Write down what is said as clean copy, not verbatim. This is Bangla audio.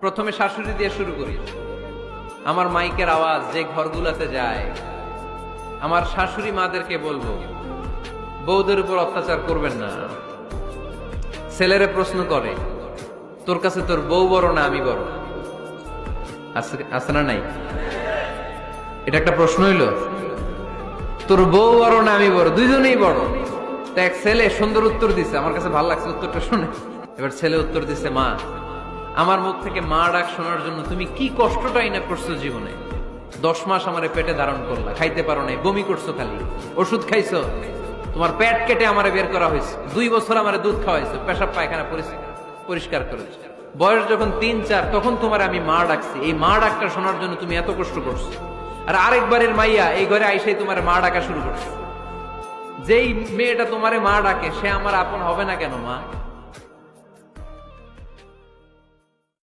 প্রথমে শাশুড়ি দিয়ে শুরু করি। আমার মাইকের আওয়াজ যে ঘরগুলাতে যায়, আমার শাশুড়ি মাদেরকে বলবো, বউদের উপর অত্যাচার করবেন না। ছেলেরে প্রশ্ন করে, তোর কাছে তোর বউ বড় না আমি বড়? আছে না নাই? এটা একটা প্রশ্ন হইলো। তোর বউ বড় না আমি বড়? দুইজনেই বড়। তো এক ছেলে সুন্দর উত্তর দিছে, আমার কাছে ভালো লাগছে উত্তরটা শুনে। এবার ছেলে উত্তর দিছে, মা, আমার মুখ থেকে মা ডাক শোনার জন্য তুমি কি কষ্টটাই না করছো জীবনে। 10 মাস আমারে পেটে ধারণ করলা, খাইতে পারো নাই, বমি করছো, খালি ওষুধ খাইছো, তোমার পেট কেটে আমারে বের করা হয়েছে, 2 বছর আমারে দুধ খাওয়াইছো, পেশাব পায়খানা পরিষ্কার করেছো। বয়স যখন 3-4 তখন তোমার আমি মা ডাকছি। এই মা ডাকটা শোনার জন্য তুমি এত কষ্ট করছো। আর আরেকবারের মাইয়া এই ঘরে আইসাই তোমার মা ডাকা শুরু করছো। যেই মেয়েটা তোমারে মা ডাকে সে আমার আপন হবে না কেন মা?